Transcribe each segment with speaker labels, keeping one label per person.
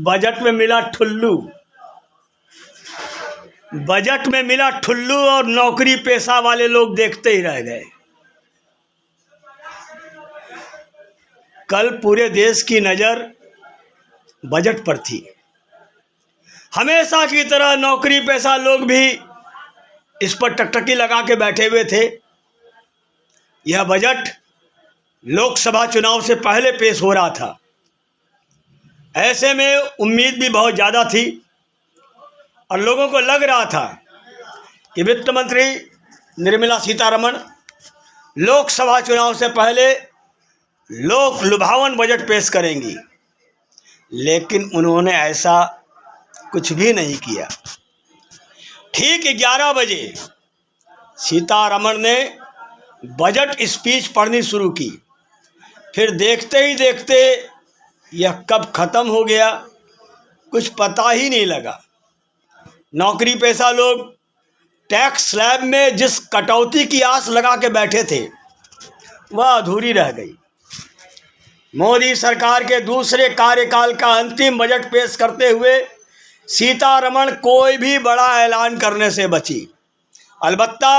Speaker 1: Budget में मिला ठुल्लू, budget में मिला ठुल्लू और नौकरी पेशा वाले लोग देखते ही रह गए। कल पूरे देश की नज़र बजट पर थी। हमेशा की तरह नौकरी पेशा लोग भी इस पर टकटकी लगा के बैठे हुए थे। यह बजट लोकसभा चुनाव से पहले पेश हो रहा था। ऐसे में उम्मीद भी बहुत ज़्यादा थी और लोगों को लग रहा था कि वित्त मंत्री निर्मला सीतारमण लोकसभा चुनाव से पहले लोक लुभावन बजट पेश करेंगी, लेकिन उन्होंने ऐसा कुछ भी नहीं किया। ठीक 11 बजे सीतारमण ने बजट स्पीच पढ़नी शुरू की। फिर देखते ही देखते यह कब ख़त्म हो गया कुछ पता ही नहीं लगा। नौकरी पेशा लोग टैक्स स्लैब में जिस कटौती की आस लगा के बैठे थे वह अधूरी रह गई। मोदी सरकार के दूसरे कार्यकाल का अंतिम बजट पेश करते हुए सीतारमण कोई भी बड़ा ऐलान करने से बची। अलबत्ता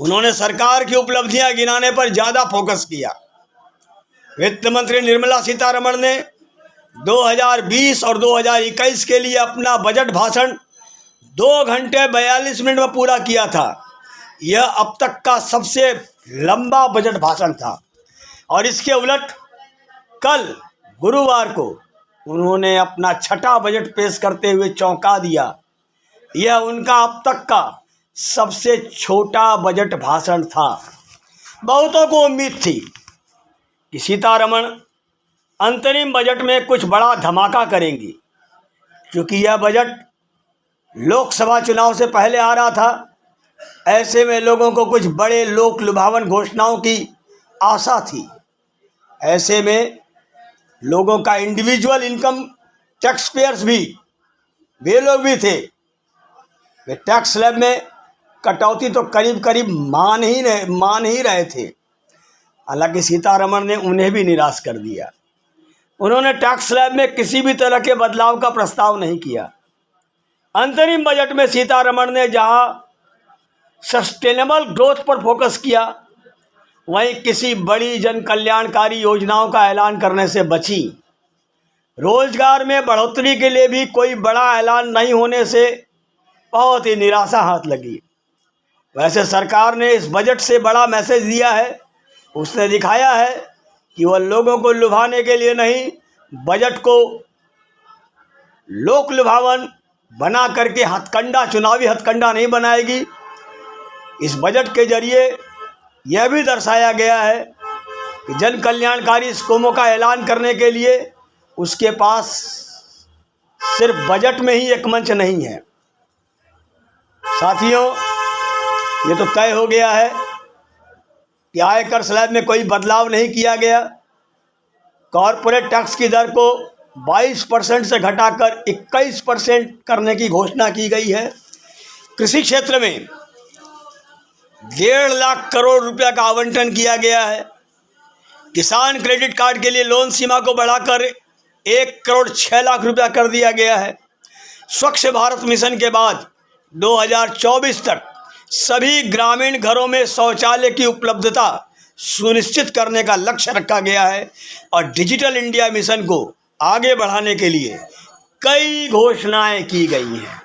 Speaker 1: उन्होंने सरकार की उपलब्धियां गिनाने पर ज़्यादा फोकस किया। वित्त मंत्री निर्मला सीतारमण ने 2020 और 2021 के लिए अपना बजट भाषण 2 घंटे 42 मिनट में पूरा किया था। यह अब तक का सबसे लंबा बजट भाषण था। और इसके उलट कल गुरुवार को उन्होंने अपना छठा बजट पेश करते हुए चौंका दिया। यह उनका अब तक का सबसे छोटा बजट भाषण था। बहुतों को उम्मीद थी कि सीतारमण अंतरिम बजट में कुछ बड़ा धमाका करेंगी। क्योंकि यह बजट लोकसभा चुनाव से पहले आ रहा था, ऐसे में लोगों को कुछ बड़े लोक लुभावन घोषणाओं की आशा थी। ऐसे में लोगों का इंडिविजुअल इनकम टैक्स पेयर्स भी वे लोग भी थे, वे टैक्स स्लैब में कटौती तो करीब करीब मान ही रहे थे। हालांकि सीतारमण ने उन्हें भी निराश कर दिया। उन्होंने टैक्स स्लैब में किसी भी तरह के बदलाव का प्रस्ताव नहीं किया। अंतरिम बजट में सीतारमण ने जहां सस्टेनेबल ग्रोथ पर फोकस किया, वहीं किसी बड़ी जन कल्याणकारी योजनाओं का ऐलान करने से बची। रोजगार में बढ़ोतरी के लिए भी कोई बड़ा ऐलान नहीं होने से बहुत ही निराशा हाथ लगी। वैसे सरकार ने इस बजट से बड़ा मैसेज दिया है। उसने दिखाया है कि वह लोगों को लुभाने के लिए नहीं, बजट को लोक लुभावन बना करके चुनावी हथकंडा नहीं बनाएगी। इस बजट के जरिए यह भी दर्शाया गया है कि जन कल्याणकारी स्कीमों का ऐलान करने के लिए उसके पास सिर्फ बजट में ही एक मंच नहीं है। साथियों, ये तो तय हो गया है कि आयकर स्लैब में कोई बदलाव नहीं किया गया। कॉरपोरेट टैक्स की दर को 22% से घटाकर 21% करने की घोषणा की गई है। कृषि क्षेत्र में 1.5 लाख करोड़ रुपया का आवंटन किया गया है। किसान क्रेडिट कार्ड के लिए लोन सीमा को बढ़ाकर 1 करोड़ 6 लाख रुपया कर दिया गया है। स्वच्छ भारत मिशन के बाद 2024 तक सभी ग्रामीण घरों में शौचालय की उपलब्धता सुनिश्चित करने का लक्ष्य रखा गया है। और डिजिटल इंडिया मिशन को आगे बढ़ाने के लिए कई घोषणाएं की गई हैं।